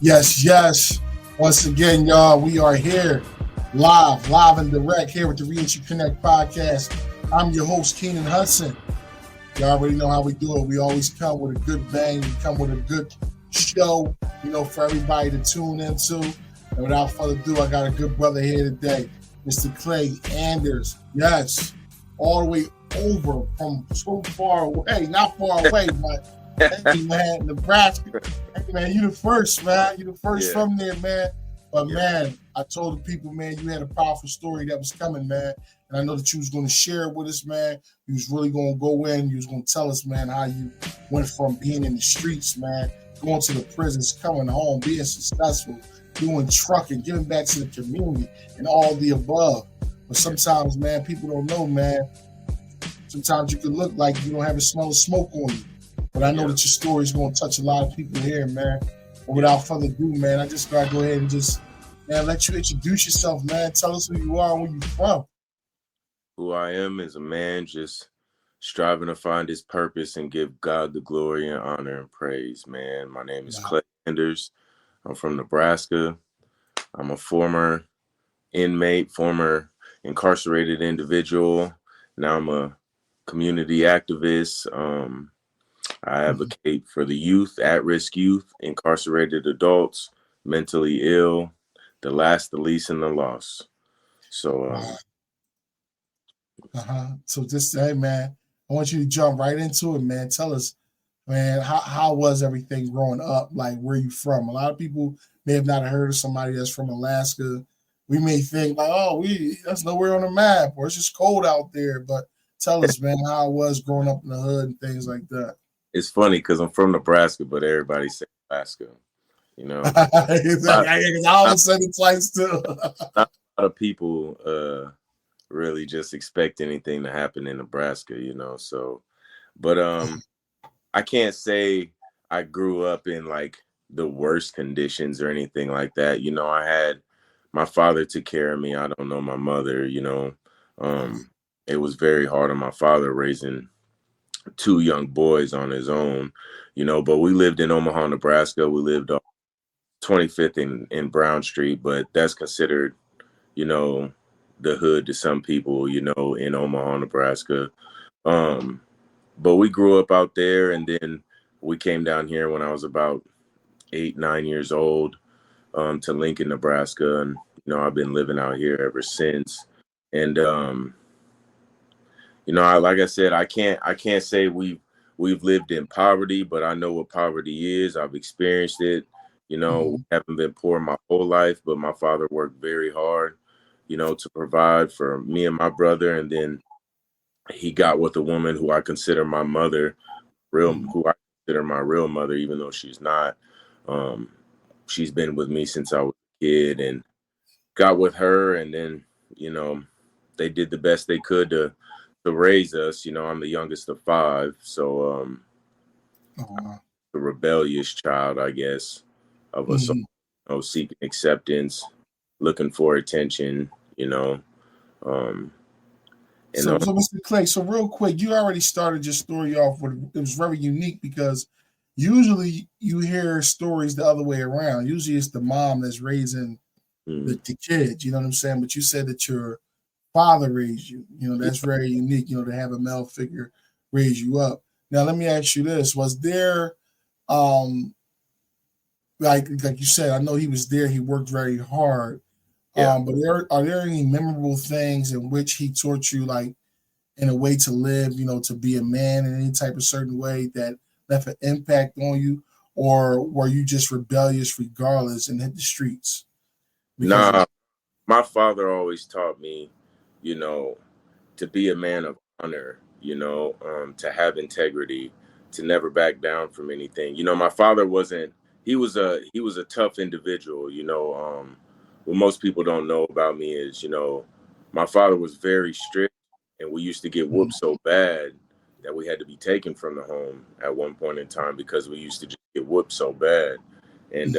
Yes, yes. Once again, y'all, we are here live and direct here with the Reentry Connect podcast. I'm your host, Keenan Hudson. Y'all already know how we do it. We always come with a good bang. We come with a good show, for everybody to tune into. And without further ado, I got a good brother here today, Mr. Clay Anders. Yes, all the way over from so far away, not far away, but hey, man, Nebraska. Hey, man, you the first, man. You the first from there, man. But, man, I told the people, man, you had a powerful story that was coming, man. And I know that you was going to share it with us, man. You was really going to go in. You was going to tell us, man, how you went from being in the streets, man, going to the prisons, coming home, being successful, doing trucking, giving back to the community, and all the above. But sometimes, man, people don't know, man. Sometimes you can look like you don't have a smell of smoke on you. But I know that your story is going to touch a lot of people here, man. But without further ado, man, I just got to go ahead and just, man, let you introduce yourself, man. Tell us who you are and where you're from. Who I am is a man just striving to find his purpose and give God the glory and honor and praise, man. My name is Clay ANDERS. I'm from Nebraska. I'm a former inmate, former incarcerated individual. Now I'm a community activist. I advocate for the youth, at-risk youth, incarcerated adults, mentally ill, the last, the least, and the lost. So, So just, hey, man, I want you to jump right into it, man. Tell us, man, how was everything growing up? Like, where you from? A lot of people may have not heard of somebody that's from Alaska. We may think like, oh, that's nowhere on the map, or it's just cold out there. But tell us, man, how it was growing up in the hood and things like that. It's funny because I'm from Nebraska, but everybody says Alaska. I almost said it twice too. Not a lot of people really just expect anything to happen in Nebraska, So, but I can't say I grew up in like the worst conditions or anything like that. I had my father took care of me. I don't know my mother. It was very hard on my father raising two young boys on his own, but we lived in Omaha, Nebraska. We lived on 25th in Brown Street, but that's considered, the hood to some people, in Omaha, Nebraska. But we grew up out there, and then we came down here when I was about 8, 9 years old, to Lincoln, Nebraska. And, I've been living out here ever since. And, like I said, I can't say we've lived in poverty, but I know what poverty is. I've experienced it. Haven't been poor my whole life, but my father worked very hard, to provide for me and my brother. And then he got with a woman who I consider my mother, who I consider my real mother, even though she's not. She's been with me since I was a kid, and got with her, and then, they did the best they could to raise us. I'm the youngest of 5, so the rebellious child, I guess, of us, seeking acceptance, looking for attention, So, Mr. Clay, so real quick, you already started your story off with, it was very unique because usually you hear stories the other way around. Usually it's the mom that's raising the kids, you know what I'm saying? But you said that your father raised you. That's very unique, to have a male figure raise you up. Now, let me ask you this. Was there, like you said, I know he was there, he worked very hard. But are there any memorable things in which he taught you, like, in a way to live, to be a man in any type of certain way that left an impact on you? Or were you just rebellious regardless and hit the streets? My father always taught me, to be a man of honor, to have integrity, to never back down from anything. My father he was a tough individual. What most people don't know about me is, my father was very strict, and we used to get whooped so bad that we had to be taken from the home at one point in time because we used to just get whooped so bad. And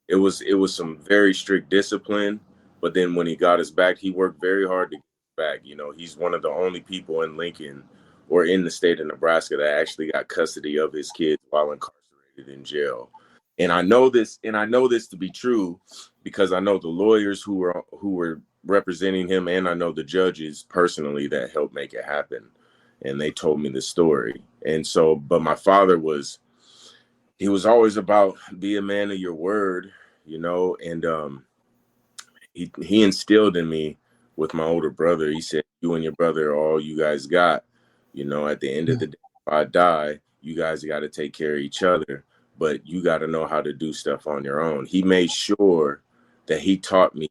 it was some very strict discipline. But then when he got us back, he worked very hard to get us back. He's one of the only people in Lincoln or in the state of Nebraska that actually got custody of his kids while incarcerated in jail. And I know this to be true because I know the lawyers who were representing him, and I know the judges personally that helped make it happen. And they told me the story. And so, but my father he was always about be a man of your word, and he instilled in me with my older brother. He said, you and your brother are all you guys got. At the end of the day, if I die, you guys got to take care of each other, but you got to know how to do stuff on your own. He made sure that he taught me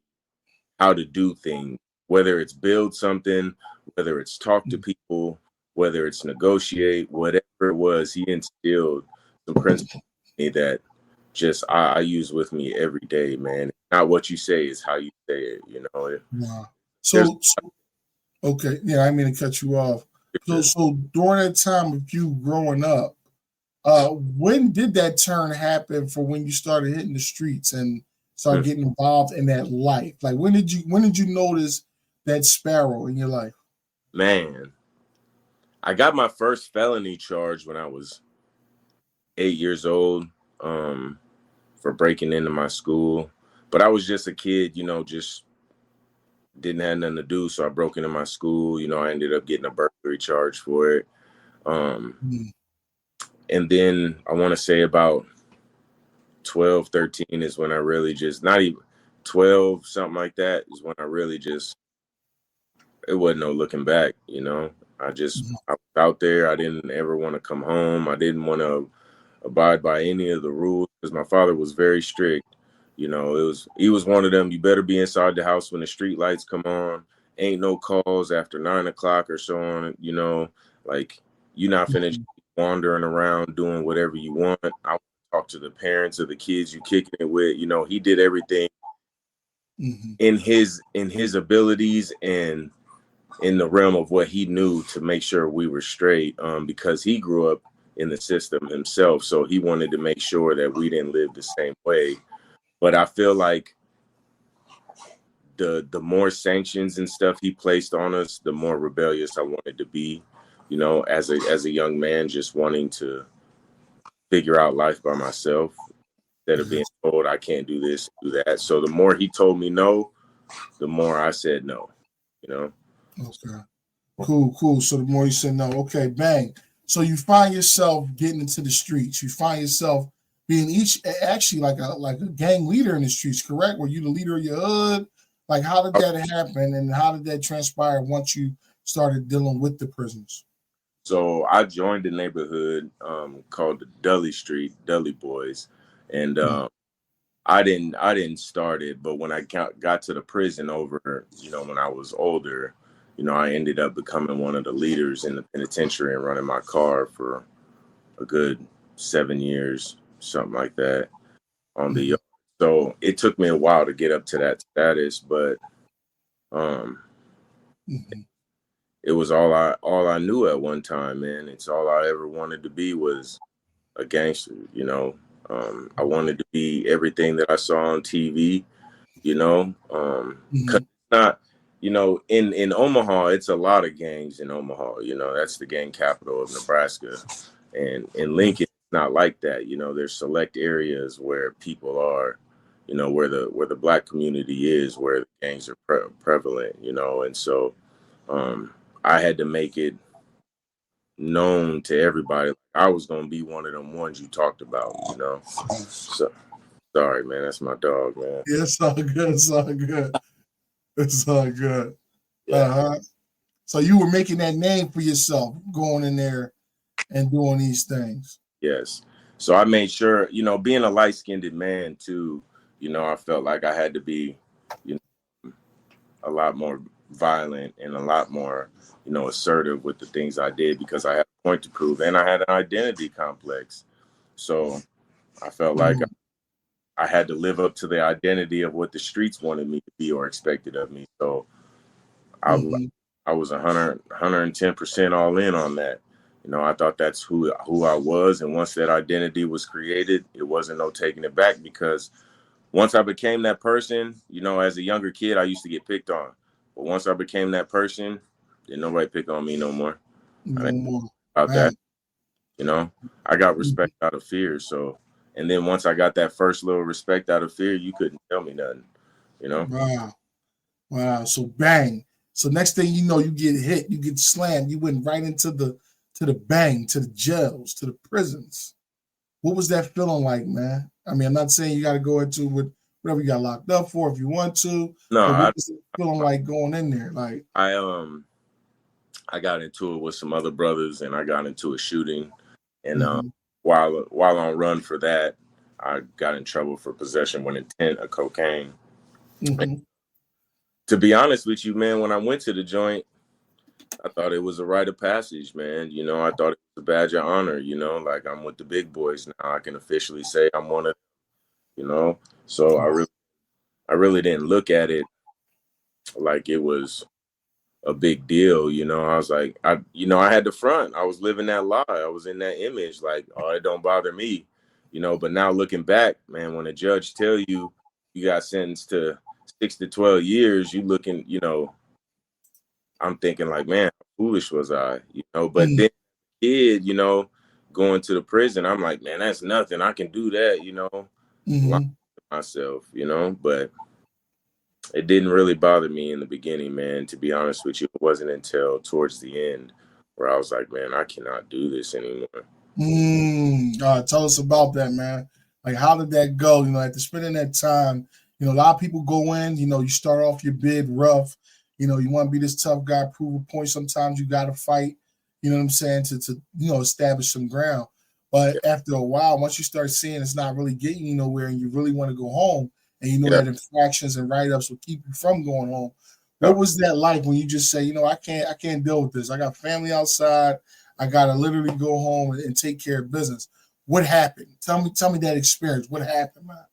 how to do things, whether it's build something, whether it's talk to people, whether it's negotiate, whatever it was. He instilled some principles in me that just I use with me every day, man. Not what you say, is how you say it. Wow. There's So okay, yeah, I didn't mean to cut you off. So during that time of you growing up, when did that turn happen for when you started hitting the streets and started getting involved in that life? Like when did you notice that sparrow in your life? Man, I got my first felony charge when I was 8 years old, for breaking into my school. But I was just a kid, just didn't have nothing to do, so I broke into my school. I ended up getting a burglary charge for it. And then I want to say about 12, 13 is when I really just, not even 12, something like that, is when I really just, it wasn't no looking back, I was out there. I didn't ever want to come home. I didn't want to abide by any of the rules because my father was very strict. He was one of them, you better be inside the house when the street lights come on. Ain't no calls after 9 o'clock or so on, like you're not finished wandering around doing whatever you want. I want to talk to the parents of the kids you kicking it with. He did everything in his abilities and in the realm of what he knew to make sure we were straight, because he grew up in the system himself. So he wanted to make sure that we didn't live the same way. But I feel like the more sanctions and stuff he placed on us, the more rebellious I wanted to be, as a young man, just wanting to figure out life by myself instead of being told I can't do this, do that. So the more he told me no, the more I said no, Okay. Cool. So the more you said no, okay, bang. So you find yourself getting into the streets. You find yourself being actually like a gang leader in the streets, correct? Were you the leader of your hood? Like how did that happen and how did that transpire once you started dealing with the prisoners? So I joined the neighborhood called the Dully Boys, and I didn't start it, but when I got to the prison over, when I was older, I ended up becoming one of the leaders in the penitentiary and running my car for a good 7 years, something like that on the yard. So it took me a while to get up to that status, but it was all I knew at one time, man. It's all I ever wanted to be was a gangster, I wanted to be everything that I saw on TV, 'cause it's not, in Omaha, it's a lot of gangs in Omaha, that's the gang capital of Nebraska. And in Lincoln, it's not like that. There's select areas where people are, where the black community is, where the gangs are prevalent, and so I had to make it known to everybody I was gonna be one of them ones you talked about, So sorry, man, that's my dog, man. Yeah, it's all good. It's all good. It's all good. Yeah. So you were making that name for yourself, going in there and doing these things. Yes. So I made sure, being a light-skinned man too, I felt like I had to be, a lot more violent and a lot more, assertive with the things I did because I had a point to prove and I had an identity complex. So I felt like I had to live up to the identity of what the streets wanted me to be or expected of me. So I was 110% all in on that. I thought that's who I was. And once that identity was created, it wasn't no taking it back because once I became that person, as a younger kid, I used to get picked on. But once I became that person, then nobody pick on me no more. No more. About that, I got respect out of fear. So And then once I got that first little respect out of fear, you couldn't tell me nothing, you know? Wow. So bang. So next thing you know, you get hit, you get slammed, you went right into the bang, to the jails, to the prisons. What was that feeling like, man? I mean, I'm not saying you got to go into with whatever you got locked up for if you want to, No, but what was it feeling like going in there? Like, I got into it with some other brothers, and I got into a shooting. And mm-hmm. while on run for that, I got in trouble for possession with intent of cocaine. Mm-hmm. To be honest with you, man, when I went to the joint, I thought it was a rite of passage, man. You know, I thought it was a badge of honor. You know, like I'm with the big boys now. I can officially say I'm one of, you know. So I really didn't look at it like it was a big deal, you know. I was like, I had the front. I was living that lie. I was in that image, like, oh, it don't bother me, you know. But now looking back, man, when a judge tell you you got sentenced to 6 to 12 years, you looking, you know, I'm thinking like, man, how foolish was I, you know? But then kid, you know, going to the prison, I'm like, man, that's nothing. I can do that, you know, lie to myself, you know. But it didn't really bother me in the beginning, man. To be honest with you, it wasn't until towards the end where I was like, man, I cannot do this anymore. Tell us about that, man. Like, how did that go? You know, after spending that time, you know, a lot of people go in, you know, you start off your bid rough. You know, you want to be this tough guy, prove a point. Sometimes you got to fight, you know what I'm saying, to you know, establish some ground. But after a while, once you start seeing it's not really getting you nowhere and you really want to go home, and you know that infractions and write-ups will keep you from going home. What was that like when you just say, you know, I can't deal with this. I got family outside. I gotta literally go home and take care of business. What happened? Tell me that experience. What happened, man?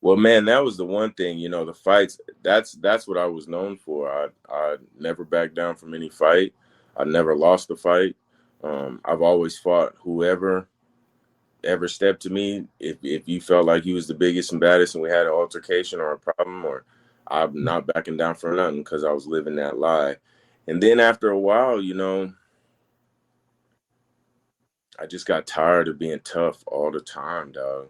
Well, man, that was the one thing, you know, the fights, that's what I was known for. I never backed down from any fight. I never lost a fight. I've always fought whoever ever stepped to me. If you felt like he was the biggest and baddest and we had an altercation or a problem, or I'm not backing down for nothing because I was living that lie. And then after a while, you know, I just got tired of being tough all the time, dog.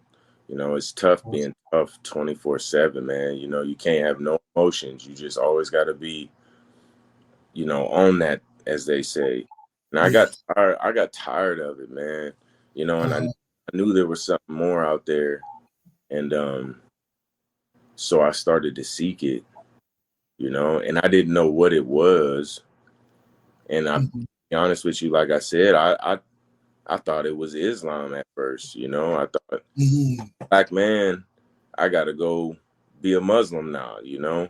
You know, it's tough being tough 24/7, man. You know, you can't have no emotions. You just always got to be, you know, on that, as they say. And I got tired of it, man. You know, and I knew there was something more out there. And so I started to seek it, you know, and I didn't know what it was. And I'll be honest with you, like I said, I thought it was Islam at first, you know. I thought, black man, I gotta go be a Muslim now, you know.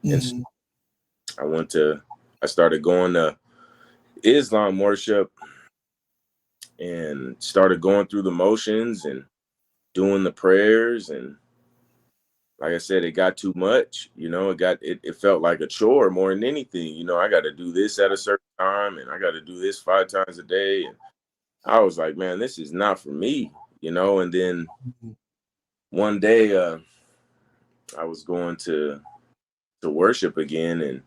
And so I started going to Islam worship and started going through the motions and doing the prayers. And like I said, it got too much, you know. It felt like a chore more than anything, you know. I got to do this at a certain time, and I got to do this 5 times a day. And I was like, man, this is not for me, you know. And then one day I was going to worship again, and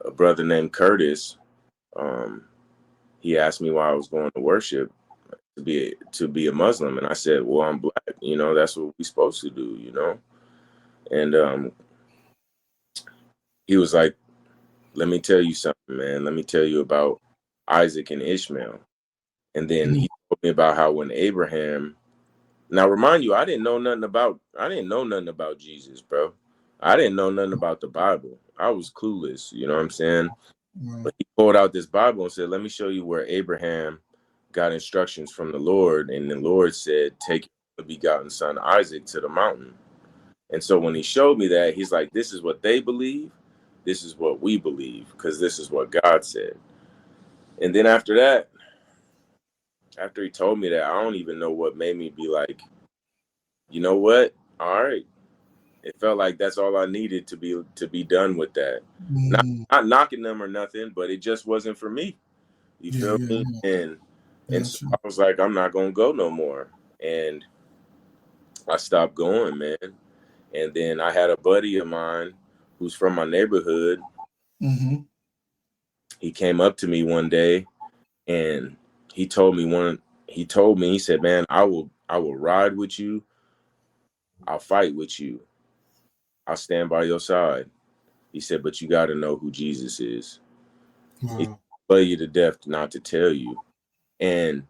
a brother named Curtis, he asked me why I was going to worship, to be a Muslim. And I said, well, I'm black, you know, that's what we're supposed to do, you know. And he was like, let me tell you something, man. Let me tell you about Isaac and Ishmael. And then he told me about how when Abraham, now remind you, I didn't know nothing about Jesus, bro. I didn't know nothing about the Bible. I was clueless, you know what I'm saying? But he pulled out this Bible and said, let me show you where Abraham got instructions from the Lord. And the Lord said, take your begotten son Isaac to the mountain. And so when he showed me that, he's like, this is what they believe. This is what we believe, because this is what God said. And then after that, after he told me that, I don't even know what made me be like, you know what? All right. It felt like that's all I needed to be done with that. Not knocking them or nothing, but it just wasn't for me. You feel me? And so I was like, I'm not gonna go no more. And I stopped going, man. And then I had a buddy of mine who's from my neighborhood. He came up to me one day and he said, man, I will ride with you. I'll fight with you. I'll stand by your side. He said, but you got to know who Jesus is. He Wow. love you to death not to tell you. And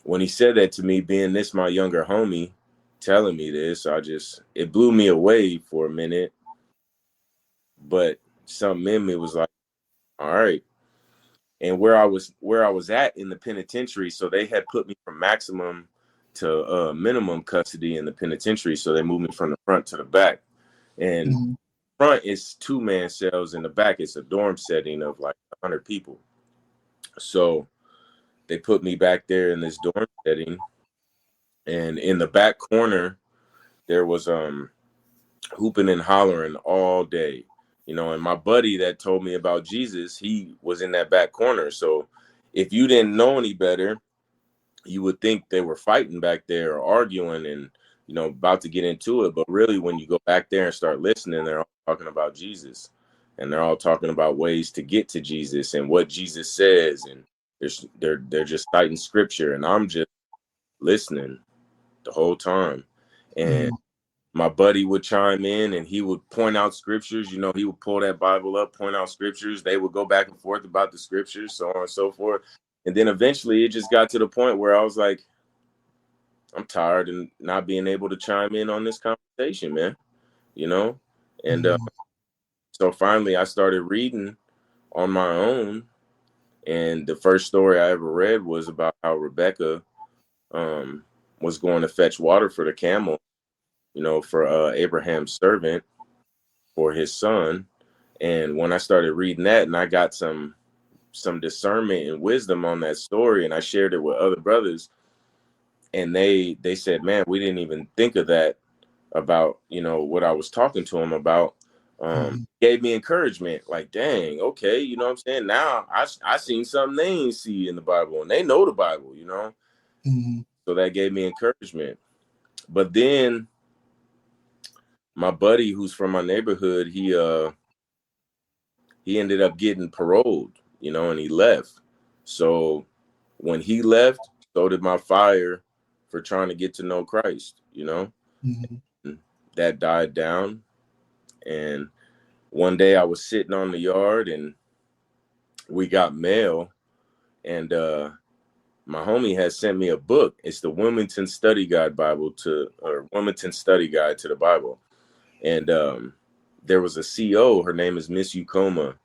when he said that to me, being this my younger homie telling me this, it blew me away for a minute. But something in me was like, all right. And where I was at in the penitentiary, so they had put me from maximum to minimum custody in the penitentiary. So they moved me from the front to the back. And Mm-hmm. front is 2-man cells, in the back it's a dorm setting of like 100 people. So they put me back there in this dorm setting, and in the back corner there was hooping and hollering all day, and my buddy that told me about Jesus, he was in that back corner. So if you didn't know any better, you would think they were fighting back there or arguing and about to get into it. But really, when you go back there and start listening, they're all talking about Jesus, and they're all talking about ways to get to Jesus and what Jesus says, and they're just citing scripture, and I'm just listening the whole time. And my buddy would chime in and he would point out scriptures. He would pull that Bible up, point out scriptures. They would go back and forth about the scriptures, so on and so forth. And then eventually it just got to the point where I was like, I'm tired and not being able to chime in on this conversation, man, And so finally I started reading on my own. And the first story I ever read was about how Rebecca was going to fetch water for the camel, for Abraham's servant, for his son. And when I started reading that, and I got some discernment and wisdom on that story, and I shared it with other brothers, and they said, man, we didn't even think of that about, what I was talking to them about. Gave me encouragement, like, dang, okay, you know what I'm saying? Now I seen something they ain't see in the Bible, and they know the Bible, So that gave me encouragement. But then my buddy who's from my neighborhood, he ended up getting paroled, and he left. So when he left, so did my fire for trying to get to know Christ, That died down. And one day I was sitting on the yard and we got mail, and my homie had sent me a book. It's the Wilmington Study Guide Wilmington Study Guide to the Bible. And there was a CO, her name is Miss Ukoma,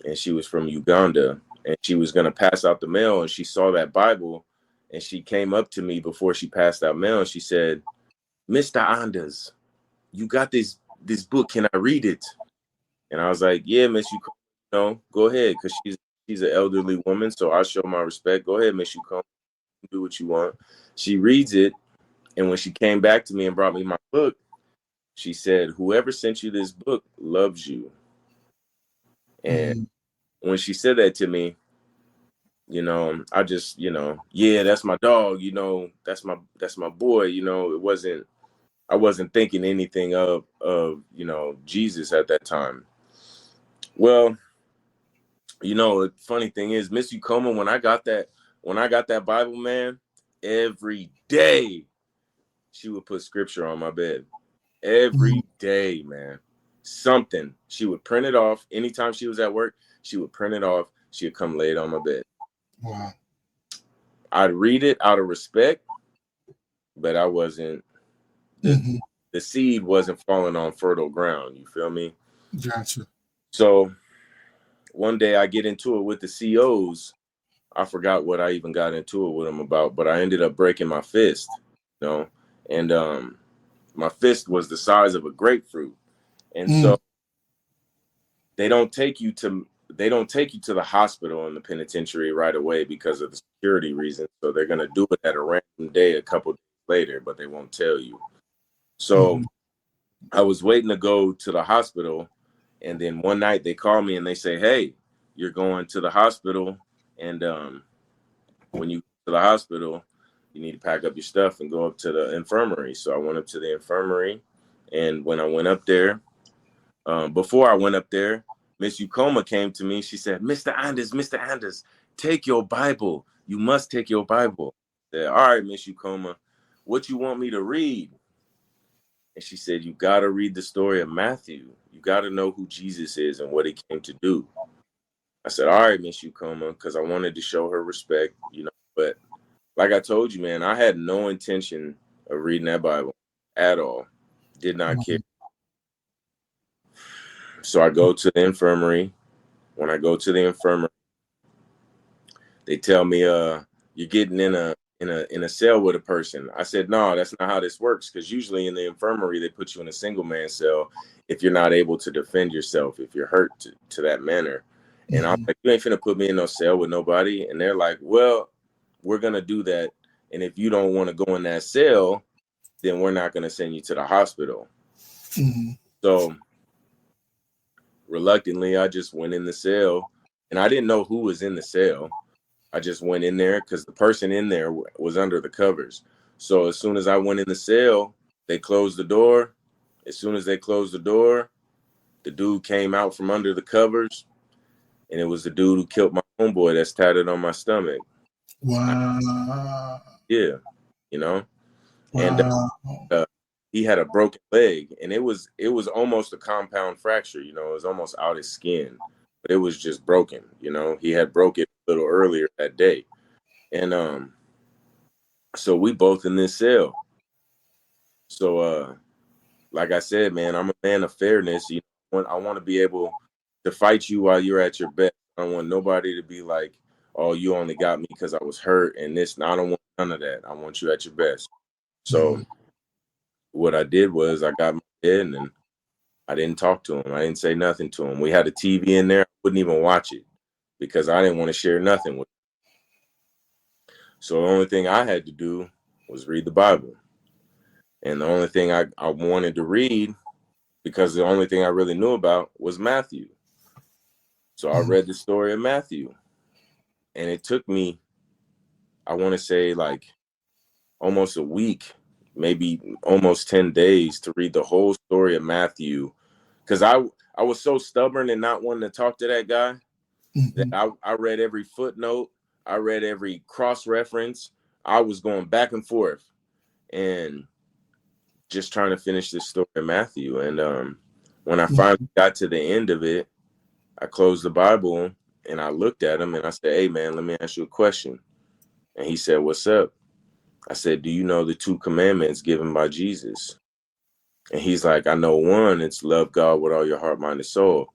and she was from Uganda, and she was going to pass out the mail, and she saw that Bible, and she came up to me before she passed out mail, and she said, Mr. Anders, you got this book, can I read it? And I was like, yeah, Miss Ukoma, go ahead, because she's an elderly woman, so I show my respect. Go ahead, Miss Ukoma, do what you want. She reads it, and when she came back to me and brought me my book, she said, whoever sent you this book loves you. And when she said that to me, I just, yeah, that's my dog, that's my boy, I wasn't thinking anything of Jesus at that time. Well, the funny thing is, Miss Ukoma, when I got that Bible, man, every day she would put scripture on my bed. Every day, man. Something. She would print it off. Anytime she was at work, she would print it off. She would come lay it on my bed. Wow. I'd read it out of respect, but I wasn't, the seed wasn't falling on fertile ground. You feel me? Gotcha. So one day I get into it with the COs. I forgot what I even got into it with them about, but I ended up breaking my fist, and my fist was the size of a grapefruit. And so they don't take you to the hospital in the penitentiary right away because of the security reasons. So they're going to do it at a random day a couple days later, but they won't tell you. So I was waiting to go to the hospital. And then one night they call me and they say, hey, you're going to the hospital. And when you go to the hospital, you need to pack up your stuff and go up to the infirmary. So I went up to the infirmary. And when I went up there, before I went up there, Miss Ukoma came to me. She said, Mr. Anders, take your Bible. You must take your Bible. I said, all right, Miss Ukoma. what you want me to read? And she said, you got to read the story of Matthew. You got to know who Jesus is and what he came to do. I said, all right, Miss Yukoma, because I wanted to show her respect, you know. But like I told you, man, I had no intention of reading that Bible at all. Did not care. So I go to the infirmary. When I go to the infirmary, they tell me, you're getting in a cell with a person. I said, no, that's not how this works. Because usually in the infirmary, they put you in a single man cell if you're not able to defend yourself, if you're hurt to that manner. And I'm like, you ain't finna put me in no cell with nobody. And they're like, well, we're going to do that. And if you don't want to go in that cell, then we're not going to send you to the hospital. So reluctantly, I just went in the cell, and I didn't know who was in the cell. I just went in there because the person in there was under the covers. So as soon as I went in the cell, they closed the door. As soon as they closed the door, the dude came out from under the covers, and it was the dude who killed my homeboy that's tatted on my stomach. Wow. Yeah, you know. Wow. And he had a broken leg, and it was almost a compound fracture. You know, it was almost out his skin, but it was just broken. You know, he had broke it a little earlier that day, and so we both in this cell. So like I said, man, I'm a man of fairness. You know, I want to be able to fight you while you're at your best. I don't want nobody to be like, oh, you only got me because I was hurt and this. I don't want none of that. I want you at your best. So what I did was I got my bed and I didn't talk to him. I didn't say nothing to him. We had a TV in there. I wouldn't even watch it because I didn't want to share nothing with him. So the only thing I had to do was read the Bible. And the only thing I wanted to read, because the only thing I really knew about was Matthew. So I read the story of Matthew. And it took me, I want to say like almost a week, maybe almost 10 days to read the whole story of Matthew. Because I was so stubborn and not wanting to talk to that guy that I read every footnote. I read every cross-reference. I was going back and forth and just trying to finish this story of Matthew. And when I finally got to the end of it, I closed the Bible and I looked at him and I said, hey, man, let me ask you a question. And he said, what's up? I said, do you know the 2 commandments given by Jesus? And he's like, I know one, it's love God with all your heart, mind, and soul.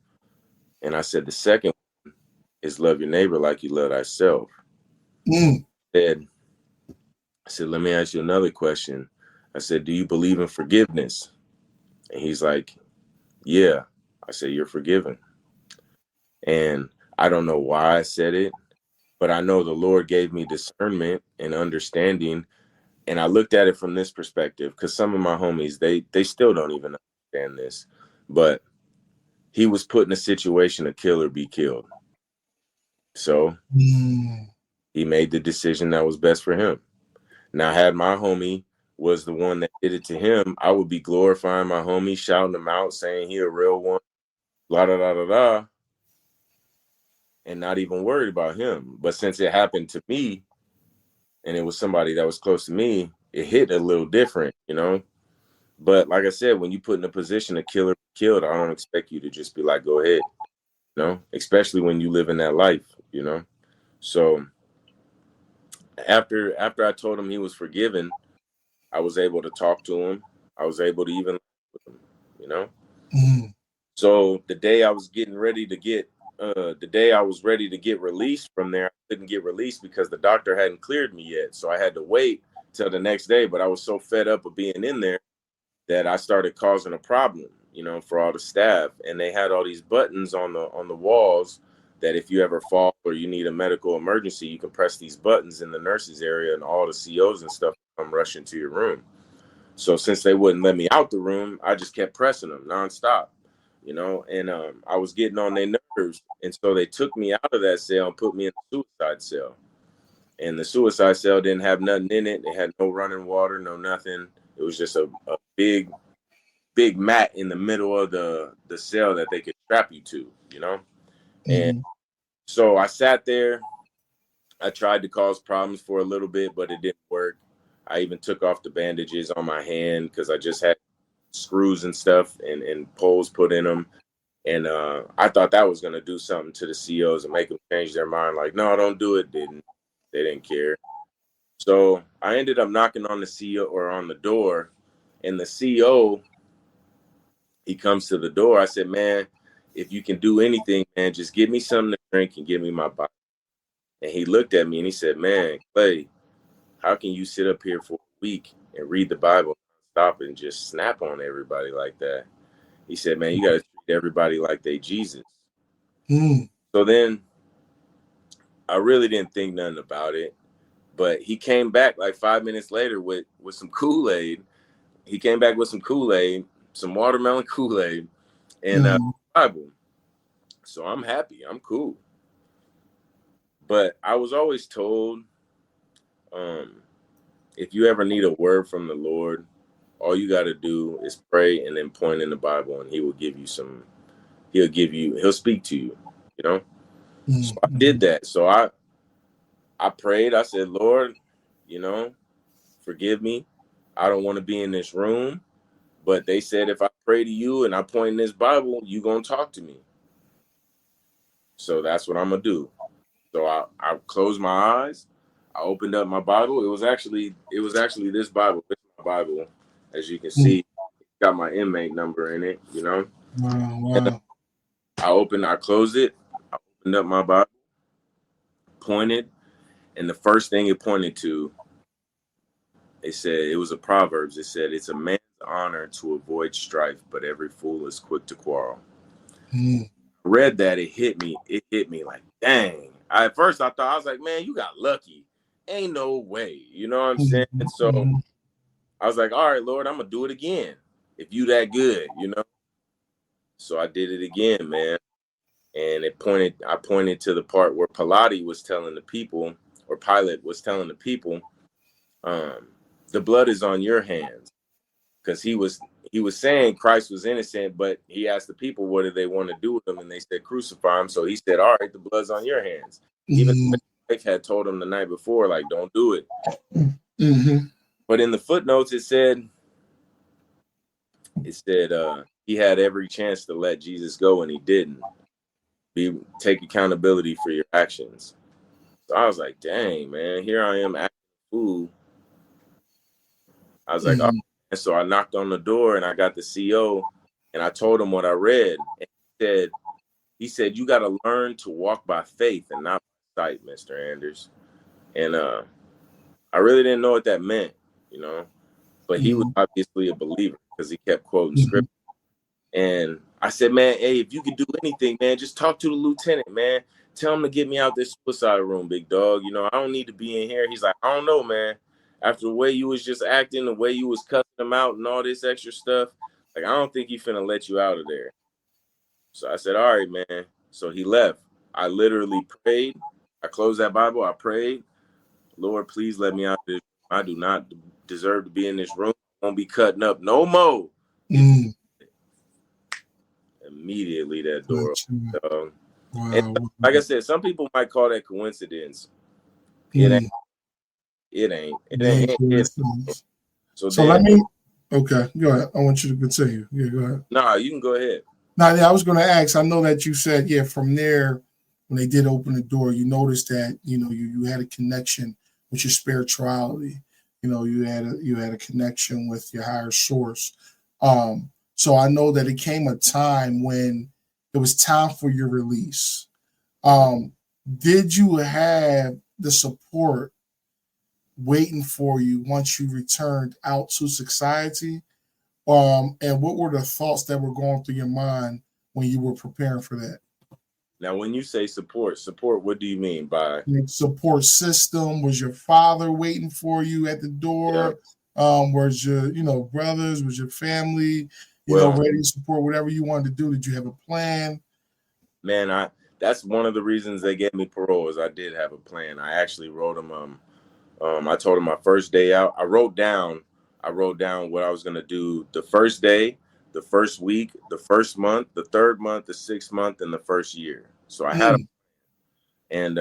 And I said, the second one is love your neighbor like you love thyself. I said, let me ask you another question. I said, do you believe in forgiveness? And he's like, yeah. I said, you're forgiven. And I don't know why I said it, but I know the Lord gave me discernment and understanding. And I looked at it from this perspective because some of my homies, they still don't even understand this. But he was put in a situation to kill or be killed. So he made the decision that was best for him. Now, had my homie was the one that did it to him, I would be glorifying my homie, shouting him out, saying he a real one, la da da da da, and not even worried about him. But since it happened to me, and it was somebody that was close to me, it hit a little different, you know. But like I said, when you put in a position to kill or be killed, I don't expect you to just be like, go ahead, you know, especially when you live in that life, you know. So after I told him he was forgiven, I was able to talk to him. I was able to even with him, you know. So the day I was ready to get released from there, I couldn't get released because the doctor hadn't cleared me yet. So I had to wait till the next day. But I was so fed up of being in there that I started causing a problem, you know, for all the staff. And they had all these buttons on the walls that if you ever fall or you need a medical emergency, you can press these buttons in the nurses area and all the COs and stuff come rushing to your room. So since they wouldn't let me out the room, I just kept pressing them nonstop, you know, and I was getting on their nerves. And so they took me out of that cell and put me in the suicide cell. And the suicide cell didn't have nothing in it. It had no running water, no nothing. It was just a big mat in the middle of the cell that they could strap you to, you know? And so I sat there. I tried to cause problems for a little bit, but it didn't work. I even took off the bandages on my hand because I just had screws and stuff and poles put in them. And I thought that was going to do something to the COs and make them change their mind. Like, no, don't do it. They didn't care. So I ended up knocking on the CO or on the door, and the CO, he comes to the door. I said, man, if you can do anything, man, just give me something to drink and give me my Bible. And he looked at me and he said, man, Clay, how can you sit up here for a week and read the Bible, stop and just snap on everybody like that? He said, man, you got to treat everybody like they Jesus. So then I really didn't think nothing about it. But he came back like 5 minutes later with some Kool-Aid. He came back with some Kool-Aid, some watermelon Kool-Aid, and Bible. So I'm happy. I'm cool. But I was always told, if you ever need a word from the Lord, all you got to do is pray and then point in the Bible, and he will give you some. He'll speak to you, you know. So I did that. So I prayed. I said, Lord, you know, forgive me. I don't want to be in this room. But they said, if I pray to you and I point in this Bible, you going to talk to me. So that's what I'm going to do. So I closed my eyes. I opened up my Bible. It was actually this Bible. This is my Bible. As you can see, it's got my inmate number in it, you know. Wow. I closed it. I opened up my Bible, pointed, and the first thing it pointed to, it said, it was a Proverbs. It said, it's a man's honor to avoid strife, but every fool is quick to quarrel. I read that, it hit me like, dang. At first I thought, I was like, man, you got lucky. Ain't no way. You know what I'm saying? And so I was like, all right, Lord, I'm going to do it again. If you that good, you know? So I did it again, man. And I pointed to the part where Pilate was telling the people, or Pilate was telling the people, the blood is on your hands. Because he was saying Christ was innocent, but he asked the people, what did they want to do with him? And they said, crucify him. So he said, all right, the blood's on your hands. Even his wife had told him the night before, like, don't do it. But in the footnotes, it said he had every chance to let Jesus go, and he didn't. Take accountability for your actions. So I was like, dang, man, here I am acting a fool. I was like, oh. And so I knocked on the door and I got the CO and I told him what I read. And he said, you got to learn to walk by faith and not by sight, Mr. Anders. And I really didn't know what that meant, you know, but he was obviously a believer because he kept quoting scripture. And I said, man, hey, if you could do anything, man, just talk to the lieutenant, man. Tell him to get me out this suicide room, big dog. You know, I don't need to be in here. He's like, I don't know, man. After the way you was just acting, the way you was cussing him out and all this extra stuff, like, I don't think he finna let you out of there. So I said, all right, man. So he left. I literally prayed. I closed that Bible. I prayed, Lord, please let me out of this. I do not deserve to be in this room. I won't be cutting up no more. Immediately that door opened. And like I said, some people might call that coincidence. It ain't. So let me. Okay, go ahead. I want you to continue. Yeah, go ahead. Nah, you can go ahead. I was going to ask. I know that you said, from there, when they did open the door, you noticed that you had a connection with your spirituality. You had a connection with your higher source. So I know that it came a time when it was time for your release. Did you have the support waiting for you once you returned out to society? And what were the thoughts that were going through your mind when you were preparing for that? Now, when you say support, what do you mean by support system? Was your father waiting for you at the door? Yeah. Was your, brothers? Was your family, ready to support whatever you wanted to do? Did you have a plan? Man, that's one of the reasons they gave me parole is I did have a plan. I actually wrote them. I told them my first day out. I wrote down what I was going to do the first day, the first week, the first month, the third month, the 6th month, and the first year. So I had and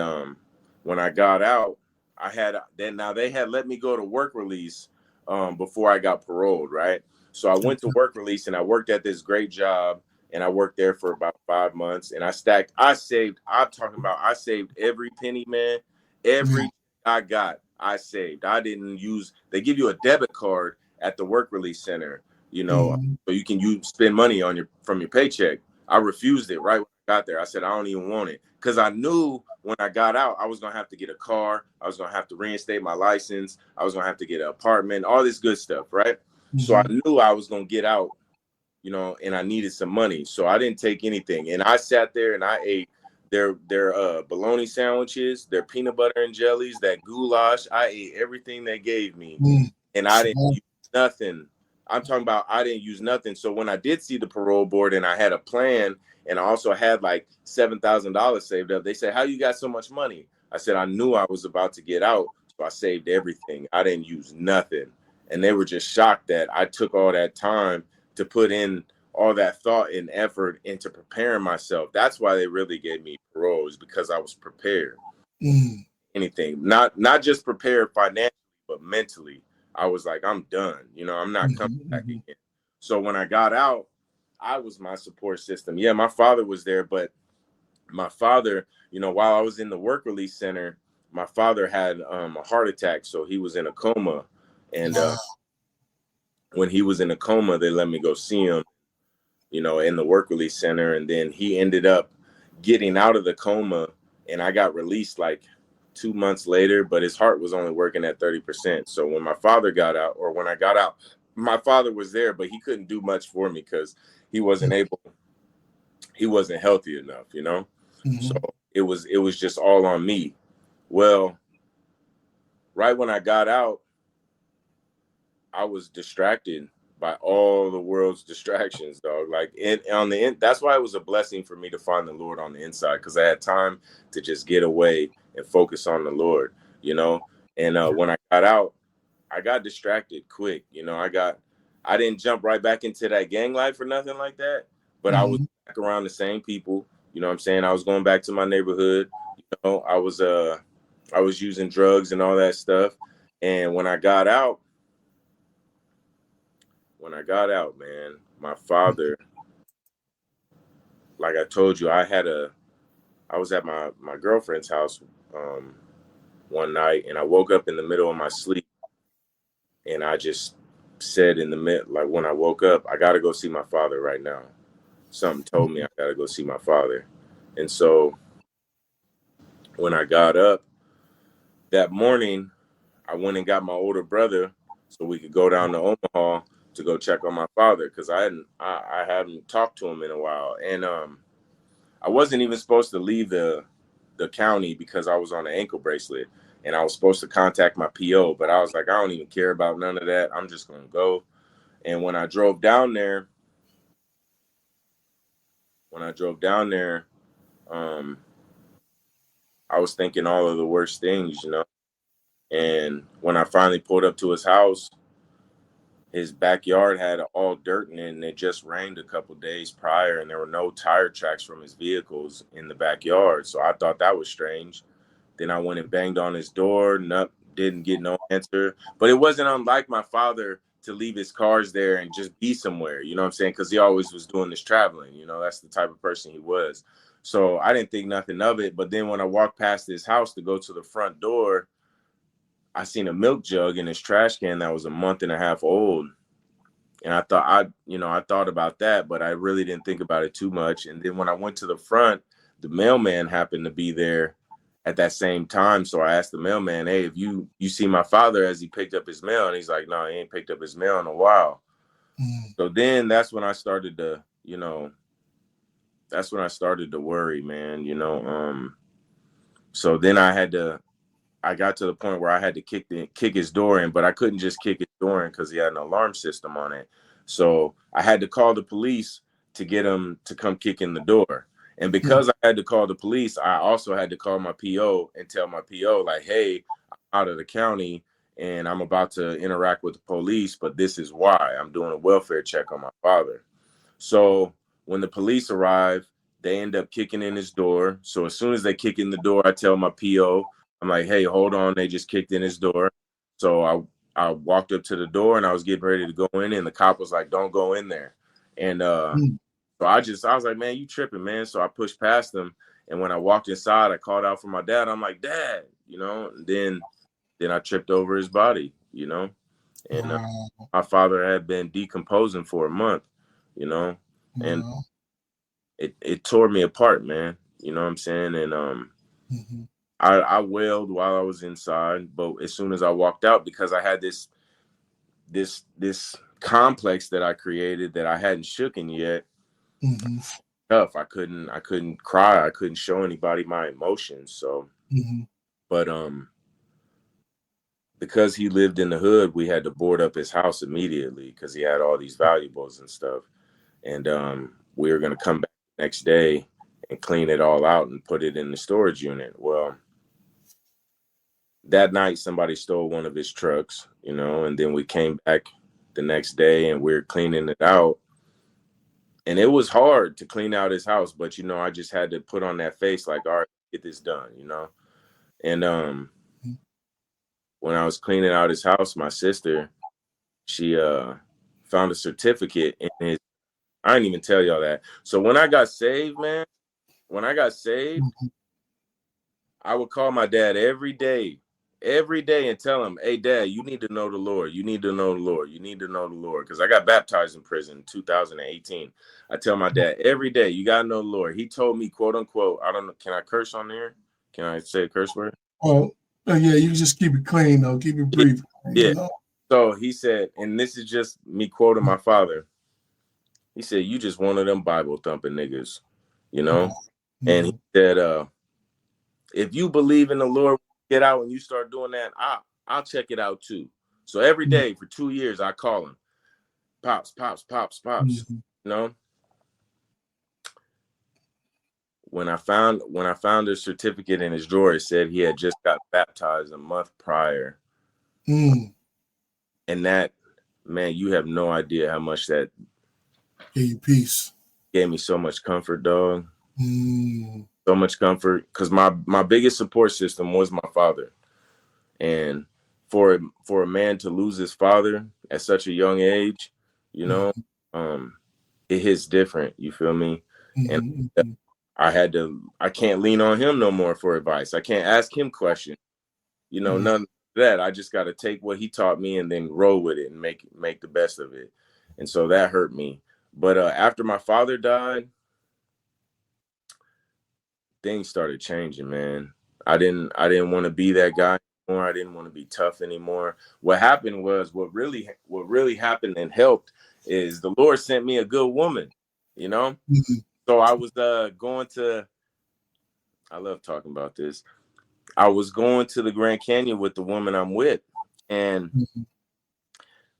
when I got out, I had then now they had let me go to work release before I got paroled, right? So I went to work release and I worked at this great job and I worked there for about 5 months and I saved every penny, man. Every I got, I saved. I didn't use, they give you a debit card at the work release center, so you can spend money on from your paycheck. I refused it right when I got there. I said, I don't even want it. Because I knew when I got out, I was going to have to get a car. I was going to have to reinstate my license. I was going to have to get an apartment, all this good stuff, right? So I knew I was going to get out, and I needed some money. So I didn't take anything. And I sat there and I ate their bologna sandwiches, their peanut butter and jellies, that goulash. I ate everything they gave me. And I didn't use nothing. I'm talking about I didn't use nothing. So when I did see the parole board and I had a plan and I also had like $7,000 saved up, they said, how you got so much money? I said, I knew I was about to get out. So I saved everything. I didn't use nothing. And they were just shocked that I took all that time to put in all that thought and effort into preparing myself. That's why they really gave me parole, is because I was prepared. Anything, not just prepared financially, but mentally. I was like, I'm done. I'm not coming back again. So when I got out, I was my support system. Yeah, my father was there, but my father, while I was in the work release center, my father had a heart attack. So he was in a coma. And when he was in a coma, they let me go see him, in the work release center. And then he ended up getting out of the coma and I got released like 2 months later, but his heart was only working at 30%. So when my father got out, or when I got out, my father was there, but he couldn't do much for me because he wasn't healthy enough, So it was just all on me. Well, right when I got out, I was distracted by all the world's distractions, dog. Like that's why it was a blessing for me to find the Lord on the inside, because I had time to just get away and focus on the Lord, And when I got out, I got distracted quick. I didn't jump right back into that gang life or nothing like that, but I was back around the same people. You know what I'm saying? I was going back to my neighborhood. I was using drugs and all that stuff. And when I got out, man, my father, like I told you, I was at my girlfriend's house one night, and I woke up in the middle of my sleep, and I just said like when I woke up, I got to go see my father right now. Something told me I got to go see my father. And so when I got up that morning, I went and got my older brother so we could go down to Omaha to go check on my father, because I hadn't talked to him in a while. And I wasn't even supposed to leave the county because I was on an ankle bracelet, and I was supposed to contact my PO, but I was like, I don't even care about none of that. I'm just going to go. And when I drove down there, I was thinking all of the worst things, And when I finally pulled up to his house, his backyard had all dirt in it, and it just rained a couple days prior, and there were no tire tracks from his vehicles in the backyard. So I thought that was strange. Then I went and banged on his door. Didn't get no answer. But it wasn't unlike my father to leave his cars there and just be somewhere, you know what I'm saying? Because he always was doing this traveling, that's the type of person he was. So I didn't think nothing of it. But then when I walked past his house to go to the front door, I seen a milk jug in his trash can that was a month and a half old. And I thought I thought about that, but I really didn't think about it too much. And then when I went to the front, the mailman happened to be there at that same time. So I asked the mailman, hey, if you see my father as he picked up his mail, and he's like, no, he ain't picked up his mail in a while. So then that's when I started to, worry, man, So then I got to the point where I had to kick his door in, but I couldn't just kick his door in because he had an alarm system on it. So I had to call the police to get him to come kick in the door. And because I had to call the police, I also had to call my PO and tell my PO, like, hey, I'm out of the county and I'm about to interact with the police, but this is why. I'm doing a welfare check on my father. So when the police arrive, they end up kicking in his door. So as soon as they kick in the door, I tell my PO, I'm like, hey, hold on. They just kicked in his door. So I walked up to the door and I was getting ready to go in, and the cop was like, don't go in there. And so I was like, man, you tripping, man. So I pushed past him. And when I walked inside, I called out for my dad. I'm like, Dad, and then I tripped over his body, and Wow. my father had been decomposing for a month, and Wow. it tore me apart, man. You know what I'm saying? And I wailed while I was inside, but as soon as I walked out, because I had this complex that I created that I hadn't shooken yet. Tough. I couldn't cry. I couldn't show anybody my emotions. So, but because he lived in the hood, we had to board up his house immediately because he had all these valuables and stuff. And we were gonna come back the next day and clean it all out and put it in the storage unit. Well, that night somebody stole one of his trucks, and then we came back the next day and we were cleaning it out. And it was hard to clean out his house, but I just had to put on that face like, all right, get this done, And when I was cleaning out his house, my sister, she found a certificate in his. I didn't even tell y'all that. So when I got saved, man, I would call my dad every day and tell him, hey, Dad, you need to know the Lord. You need to know the Lord. You need to know the Lord. Because I got baptized in prison in 2018. I tell my dad every day, you got to know the Lord. He told me, quote unquote, I don't know. Can I curse on there? Can I say a curse word? Well, yeah, you just keep it clean, though. Keep it brief. Yeah. So he said, and this is just me quoting my father. He said, you just one of them Bible thumping niggas, And he said, if you believe in the Lord, get out and you start doing that, I'll check it out too. So every day for 2 years, I call him, Pops. When I found a certificate in his drawer, it said he had just got baptized a month prior. And that, man, you have no idea how much that gave you peace. Gave me so much comfort, dog. So much comfort, because my biggest support system was my father. And for a man to lose his father at such a young age, it hits different. You feel me? And I can't lean on him no more for advice. I can't ask him questions. None of that. I just got to take what he taught me and then roll with it and make the best of it. And so that hurt me. But after my father died, things started changing, man. I didn't want to be that guy anymore. I didn't want to be tough anymore. What happened was what really happened and helped is the Lord sent me a good woman, So I was going to, I love talking about this. I was going to the Grand Canyon with the woman I'm with. And